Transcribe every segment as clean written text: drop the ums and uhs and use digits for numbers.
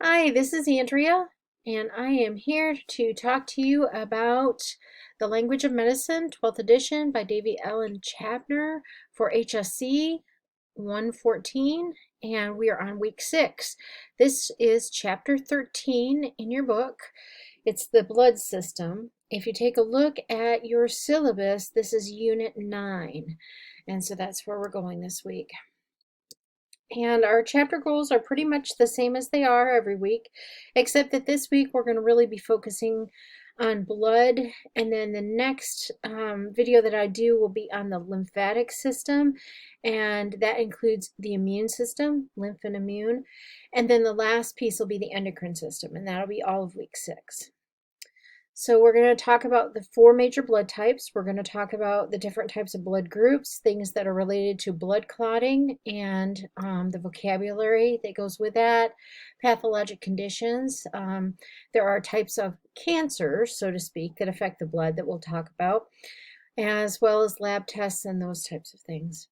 Hi, this is Andrea, and I am here to talk to you about The Language of Medicine, 12th edition by Davy Ellen Chapner for HSC 114, and we are on week 6. This is chapter 13 in your book. It's the blood system. If you take a look at your syllabus, this is unit 9, and so that's where we're going this week. And our chapter goals are pretty much the same as they are every week, except that this week we're going to really be focusing on blood. And then the next video that I do will be on the lymphatic system, and that includes the immune system, lymph and immune. And then the last piece will be the endocrine system, and that'll be all of week 6. So we're going to talk about the 4 major blood types. We're going to talk about the different types of blood groups, things that are related to blood clotting, and the vocabulary that goes with that, pathologic conditions. There are types of cancers, so to speak, that affect the blood that we'll talk about, as well as lab tests and those types of things.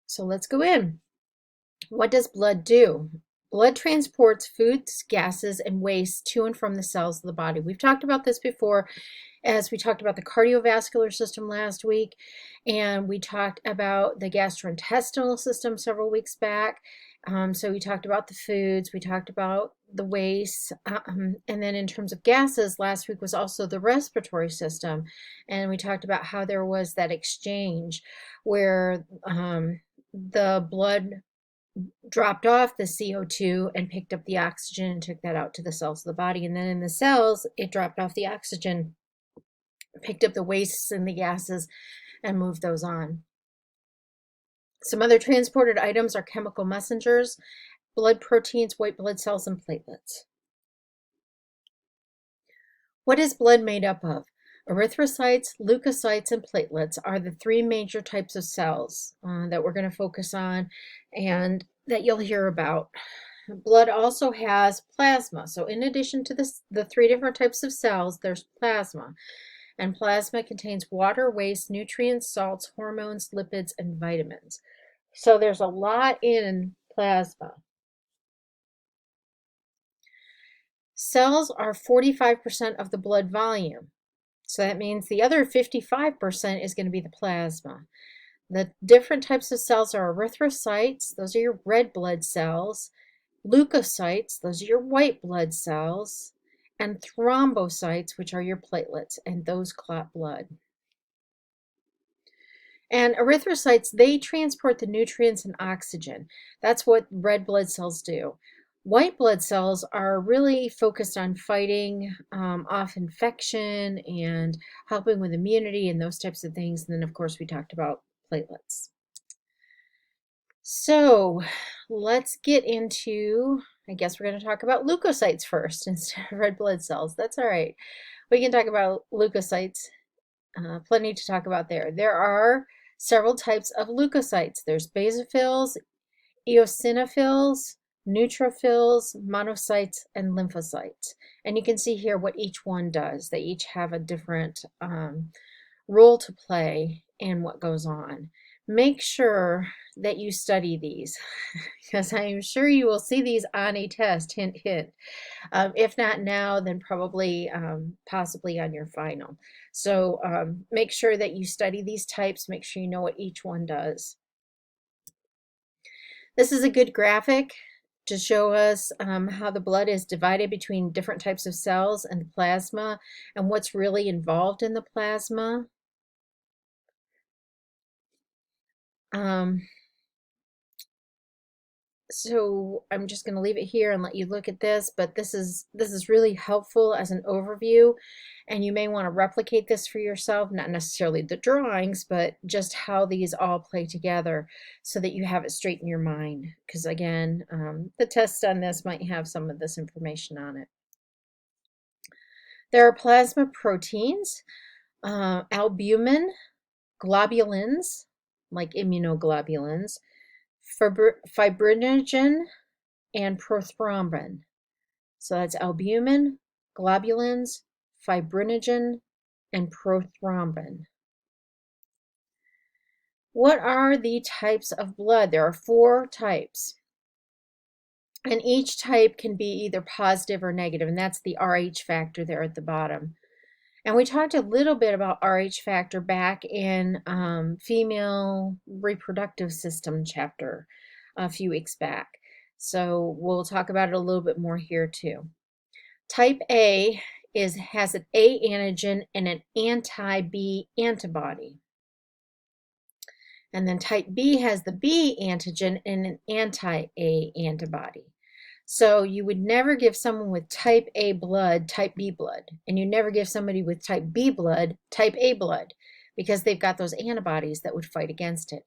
So let's go in. What does blood do? Blood transports foods, gases, and waste to and from the cells of the body. We've talked about this before as we talked about the cardiovascular system last week, and we talked about the gastrointestinal system several weeks back. So we talked about the foods, we talked about the waste, and then in terms of gases, last week was also the respiratory system, and we talked about how there was that exchange where the blood dropped off the CO2 and picked up the oxygen and took that out to the cells of the body. And then in the cells, it dropped off the oxygen, picked up the wastes and the gases, and moved those on. Some other transported items are chemical messengers, blood proteins, white blood cells, and platelets. What is blood made up of? Erythrocytes, leukocytes, and platelets are the 3 major types of cells that we're going to focus on and that you'll hear about. Blood also has plasma. So in addition to the 3 different types of cells, there's plasma. And plasma contains water, waste, nutrients, salts, hormones, lipids, and vitamins. So there's a lot in plasma. Cells are 45% of the blood volume. So that means the other 55% is going to be the plasma. The different types of cells are erythrocytes, those are your red blood cells, leukocytes, those are your white blood cells, and thrombocytes, which are your platelets, and those clot blood. And erythrocytes, they transport the nutrients and oxygen. That's what red blood cells do. White blood cells are really focused on fighting off infection and helping with immunity and those types of things. And then, of course, we talked about platelets. So let's get into, I guess we're going to talk about leukocytes first instead of red blood cells. That's all right. We can talk about leukocytes. Plenty to talk about there. There are several types of leukocytes. There's basophils, eosinophils, neutrophils, monocytes, and lymphocytes. And you can see here what each one does. They each have a different role to play in what goes on. Make sure that you study these because I am sure you will see these on a test, hint, hint. If not now, then probably possibly on your final. So make sure that you study these types, make sure you know what each one does. This is a good graphic to show us how the blood is divided between different types of cells and the plasma and what's really involved in the plasma. So I'm just going to leave it here and let you look at this, but this is really helpful as an overview, and you may want to replicate this for yourself, not necessarily the drawings, but just how these all play together so that you have it straight in your mind, because again, the test on this might have some of this information on it. There are plasma proteins, albumin, globulins, like immunoglobulins, fibrinogen, and prothrombin. So that's albumin, globulins, fibrinogen, and prothrombin. What are the types of blood? There are 4 types. And each type can be either positive or negative, and that's the RH factor there at the bottom. And we talked a little bit about RH factor back in female reproductive system chapter a few weeks back. So we'll talk about it a little bit more here too. Type A has an A antigen and an anti-B antibody. And then type B has the B antigen and an anti-A antibody. So you would never give someone with type A blood type B blood, and you never give somebody with type B blood type A blood, because they've got those antibodies that would fight against it.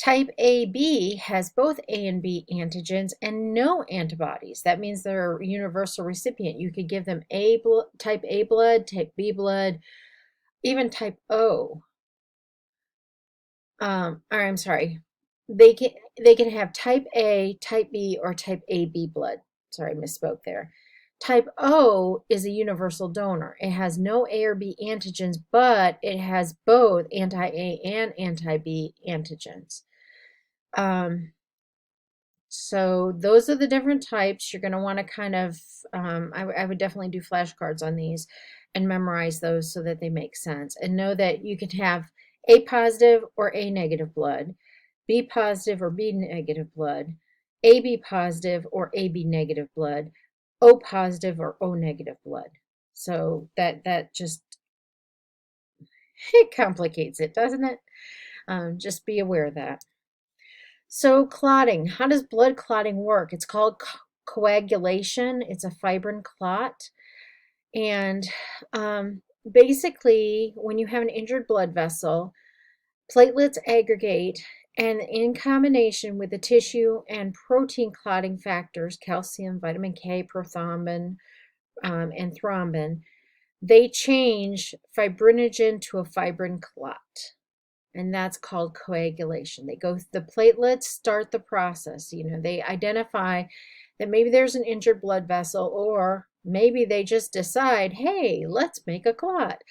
Type AB has both A and B antigens and no antibodies. That means they're a universal recipient. You could give them type A blood, type B blood, even type O. Or I'm sorry, they can have type A, type B, or type AB blood. Sorry, I misspoke there. Type O is a universal donor. It has no A or B antigens, but it has both anti-A and anti-B antigens. So those are the different types. You're going to want to kind of, I would definitely do flashcards on these and memorize those so that they make sense. And know that you can have A positive or A negative blood, B positive or B negative blood, AB positive or AB negative blood, O positive or O negative blood. So that just, it complicates it, doesn't it? Just be aware of that. So clotting, how does blood clotting work? It's called coagulation. It's a fibrin clot. And basically, when you have an injured blood vessel, platelets aggregate, and in combination with the tissue and protein clotting factors, calcium, vitamin K, prothrombin, and thrombin, they change fibrinogen to a fibrin clot. And that's called coagulation. The platelets start the process. They identify that maybe there's an injured blood vessel, or maybe they just decide, hey, let's make a clot.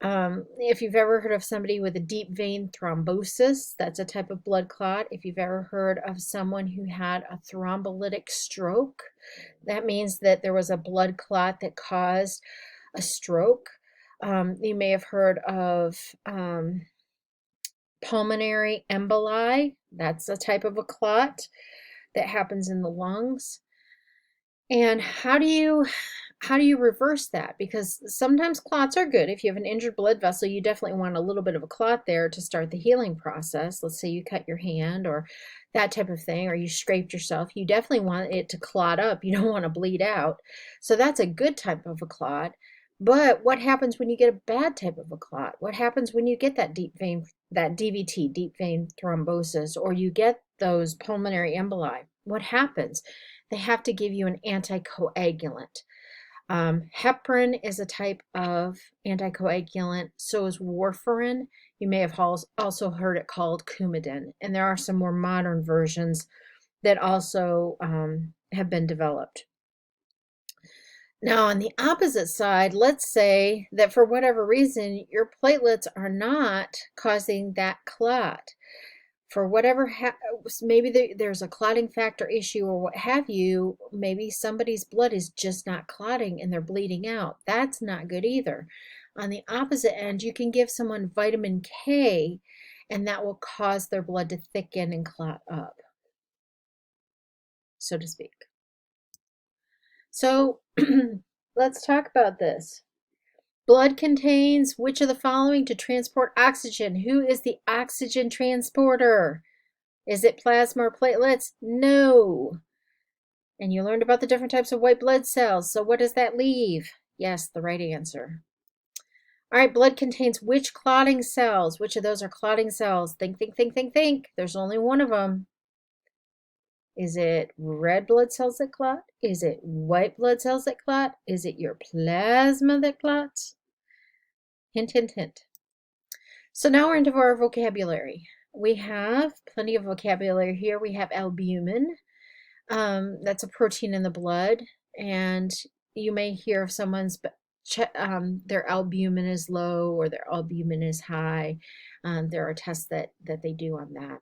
If you've ever heard of somebody with a deep vein thrombosis, that's a type of blood clot. If you've ever heard of someone who had a thrombolytic stroke, that means that there was a blood clot that caused a stroke. You may have heard of pulmonary emboli. That's a type of a clot that happens in the lungs. And how do you reverse that? Because sometimes clots are good. If you have an injured blood vessel, you definitely want a little bit of a clot there to start the healing process. Let's say you cut your hand or that type of thing, or you scraped yourself. You definitely want it to clot up. You don't want to bleed out. So that's a good type of a clot. But what happens when you get a bad type of a clot? What happens when you get that DVT, deep vein thrombosis, or you get those pulmonary emboli? What happens? They have to give you an anticoagulant. Heparin is a type of anticoagulant. So is warfarin. You may have also heard it called Coumadin. And there are some more modern versions that also have been developed. Now, on the opposite side, let's say that for whatever reason, your platelets are not causing that clot. For whatever, maybe there's a clotting factor issue or what have you, maybe somebody's blood is just not clotting and they're bleeding out. That's not good either. On the opposite end, you can give someone vitamin K and that will cause their blood to thicken and clot up, so to speak. So let's talk about this. Blood contains which of the following to transport oxygen? Who is the oxygen transporter? Is it plasma or platelets? No. And you learned about the different types of white blood cells. So what does that leave? Yes, the right answer. All right, blood contains which clotting cells? Which of those are clotting cells? Think, think, think, think, think. There's only one of them. Is it red blood cells that clot? Is it white blood cells that clot? Is it your plasma that clots? Hint, hint, hint. So now we're into our vocabulary. We have plenty of vocabulary here. We have albumin. That's a protein in the blood. And you may hear if someone's their albumin is low or their albumin is high. There are tests that they do on that.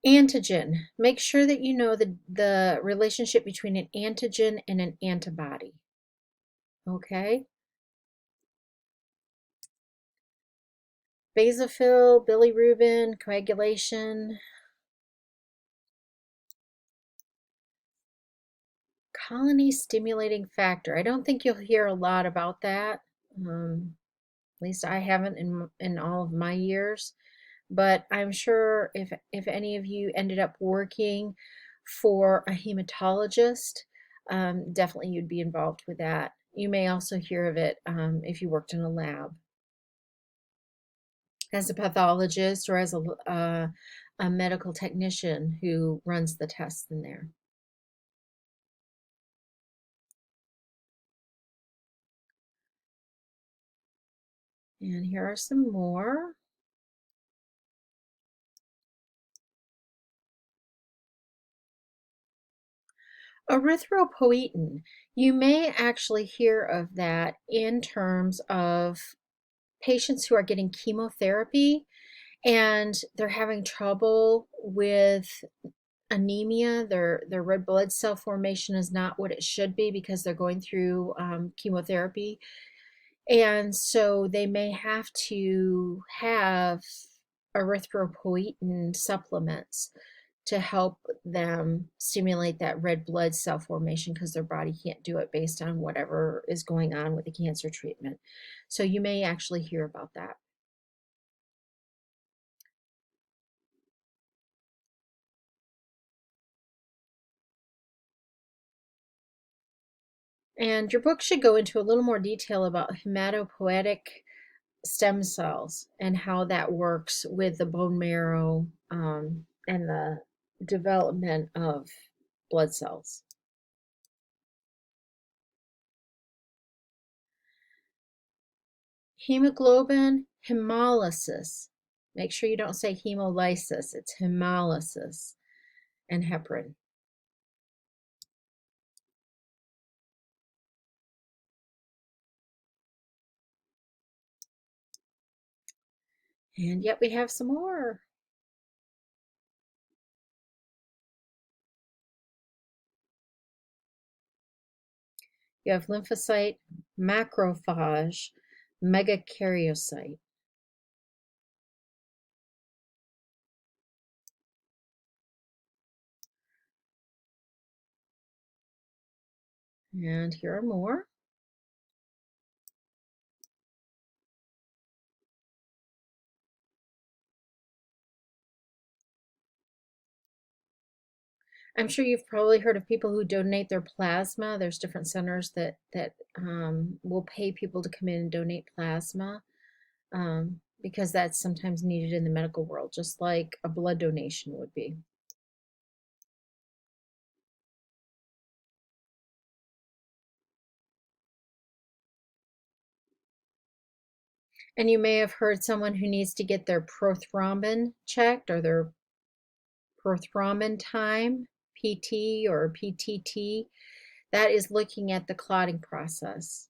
Antigen. Make sure that you know the relationship between an antigen and an antibody. Okay? Basophil, bilirubin, coagulation, colony stimulating factor. I don't think you'll hear a lot about that. At least I haven't in all of my years. But I'm sure if any of you ended up working for a hematologist, definitely you'd be involved with that. You may also hear of it if you worked in a lab as a pathologist or as a medical technician who runs the tests in there. And here are some more. Erythropoietin. You may actually hear of that in terms of patients who are getting chemotherapy and they're having trouble with anemia. Their red blood cell formation is not what it should be because they're going through chemotherapy. And so they may have to have erythropoietin supplements to help them stimulate that red blood cell formation because their body can't do it based on whatever is going on with the cancer treatment. So you may actually hear about that. And your book should go into a little more detail about hematopoietic stem cells and how that works with the bone marrow and the development of blood cells. Hemoglobin hemolysis. Make sure you don't say hemolysis, it's hemolysis, and heparin. And yet we have some more. You have lymphocyte, macrophage, megakaryocyte. And here are more. I'm sure you've probably heard of people who donate their plasma. There's different centers that will pay people to come in and donate plasma because that's sometimes needed in the medical world, just like a blood donation would be. And you may have heard someone who needs to get their prothrombin checked or their prothrombin time, PT or PTT. That is looking at the clotting process.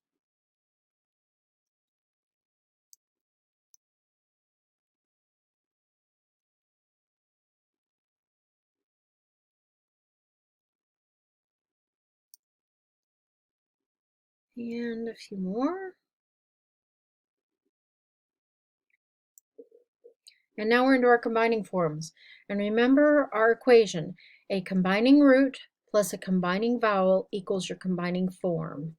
And a few more. And now we're into our combining forms. And remember our equation. A combining root plus a combining vowel equals your combining form.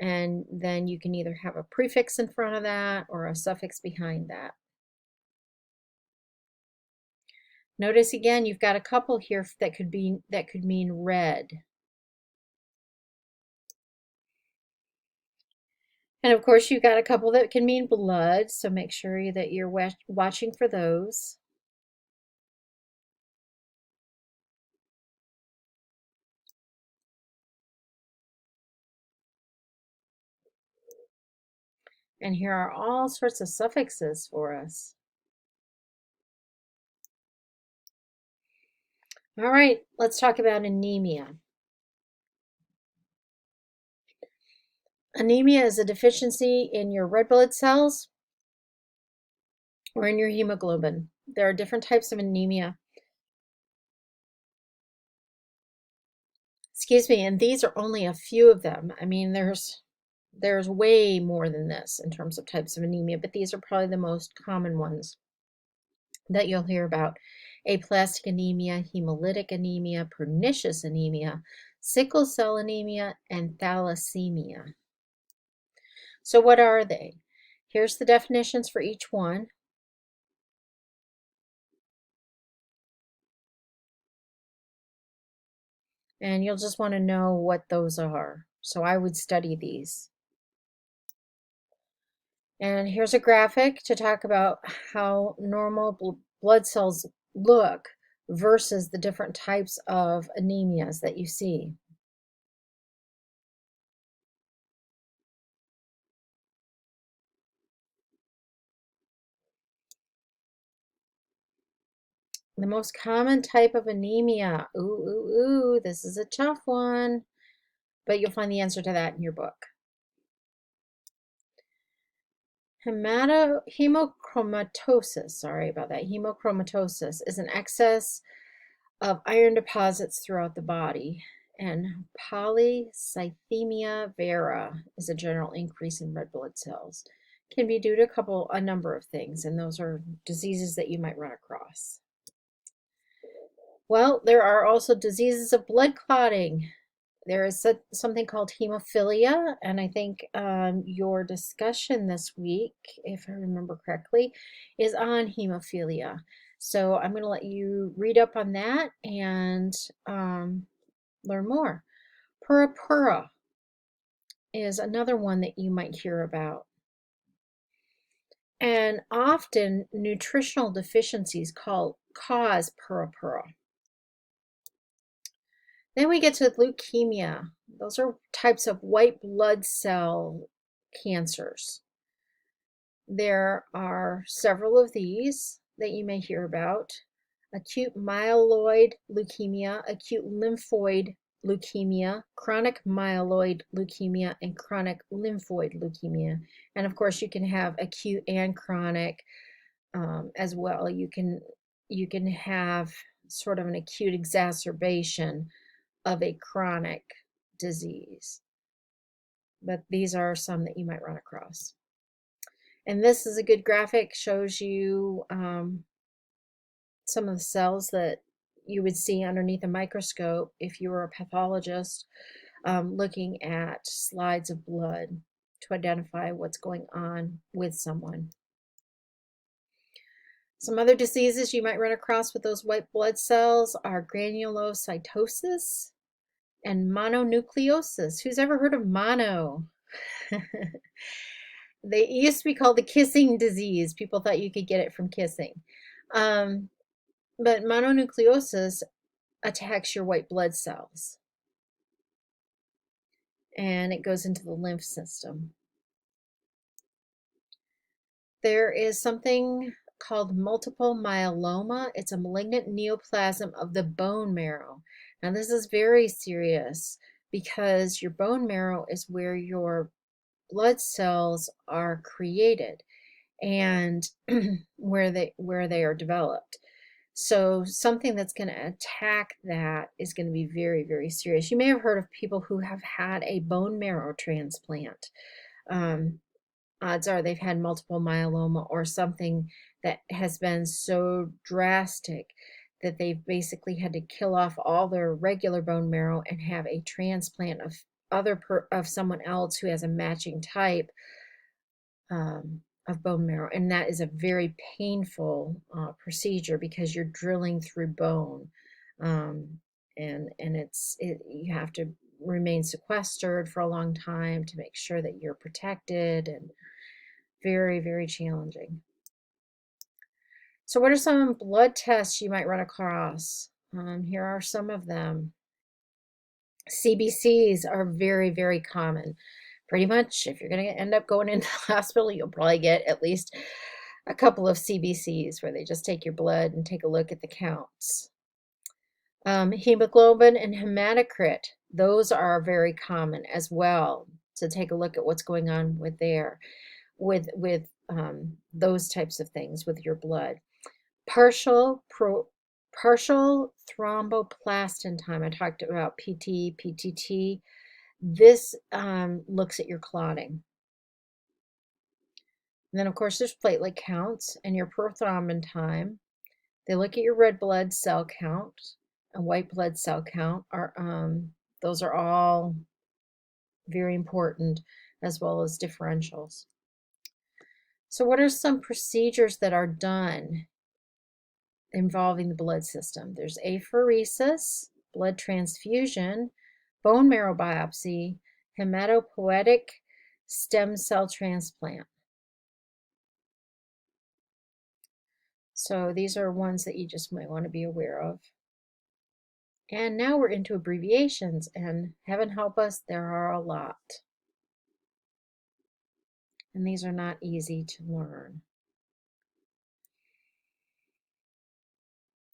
And then you can either have a prefix in front of that or a suffix behind that. Notice again, you've got a couple here that could mean red. And of course, you've got a couple that can mean blood, so make sure that you're watching for those. And here are all sorts of suffixes for us. All right, let's talk about anemia. Anemia is a deficiency in your red blood cells or in your hemoglobin. There are different types of anemia. Excuse me, and these are only a few of them. I mean, there's way more than this in terms of types of anemia, but these are probably the most common ones that you'll hear about. Aplastic anemia, hemolytic anemia, pernicious anemia, sickle cell anemia, and thalassemia. So what are they? Here's the definitions for each one. And you'll just want to know what those are. So I would study these. And here's a graphic to talk about how normal blood cells look versus the different types of anemias that you see. The most common type of anemia. Ooh, this is a tough one, but you'll find the answer to that in your book. Hemochromatosis, sorry about that. Hemochromatosis is an excess of iron deposits throughout the body, and polycythemia vera is a general increase in red blood cells. Can be due to a number of things, and those are diseases that you might run across. Well, there are also diseases of blood clotting. There is something called hemophilia, and I think your discussion this week, if I remember correctly, is on hemophilia. So I'm going to let you read up on that and learn more. Purpura is another one that you might hear about. And often nutritional deficiencies cause purpura. Then we get to leukemia. Those are types of white blood cell cancers. There are several of these that you may hear about. Acute myeloid leukemia, acute lymphoid leukemia, chronic myeloid leukemia, and chronic lymphoid leukemia. And of course, you can have acute and chronic as well. You can have sort of an acute exacerbation of a chronic disease. But these are some that you might run across. And this is a good graphic, shows you some of the cells that you would see underneath a microscope if you were a pathologist looking at slides of blood to identify what's going on with someone. Some other diseases you might run across with those white blood cells are granulocytosis and mononucleosis. Who's ever heard of mono? They used to be called the kissing disease. People thought you could get it from kissing. But mononucleosis attacks your white blood cells. And it goes into the lymph system. There is something called multiple myeloma. It's a malignant neoplasm of the bone marrow. Now, this is very serious because your bone marrow is where your blood cells are created and where they are developed. So something that's going to attack that is going to be very, very serious. You may have heard of people who have had a bone marrow transplant. Odds are they've had multiple myeloma or something that has been so drastic that they've basically had to kill off all their regular bone marrow and have a transplant of someone else who has a matching type of bone marrow, and that is a very painful procedure because you're drilling through bone, and you have to remain sequestered for a long time to make sure that you're protected, and very, very challenging. So what are some blood tests you might run across? Here are some of them. CBCs are very, very common. Pretty much, if you're going to end up going into the hospital, you'll probably get at least a couple of CBCs where they just take your blood and take a look at the counts. Hemoglobin and hematocrit, those are very common as well. So take a look at what's going on with those types of things with your blood. Partial Partial thromboplastin time. I talked about PT, PTT. This looks at your clotting. And then, of course, there's platelet counts and your prothrombin time. They look at your red blood cell count and white blood cell count. Those are all very important, as well as differentials. So what are some procedures that are done involving the blood system? There's apheresis, blood transfusion, bone marrow biopsy, hematopoietic stem cell transplant. So these are ones that you just might want to be aware of. And now we're into abbreviations, and heaven help us, there are a lot. And these are not easy to learn.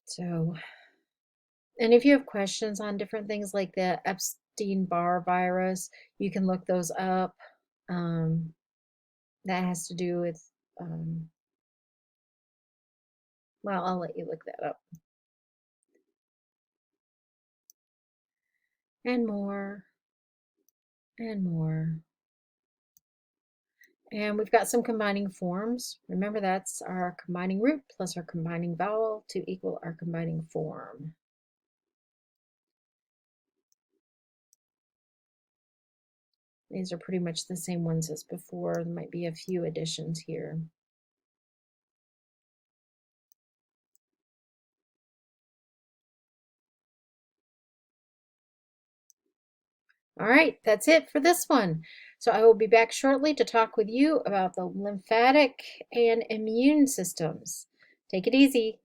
So, and if you have questions on different things like the Epstein-Barr virus, you can look those up. That has to do with, well, I'll let you look that up. And more, and more. And we've got some combining forms. Remember, that's our combining root plus our combining vowel to equal our combining form. These are pretty much the same ones as before. There might be a few additions here. All right, that's it for this one. So I will be back shortly to talk with you about the lymphatic and immune systems. Take it easy.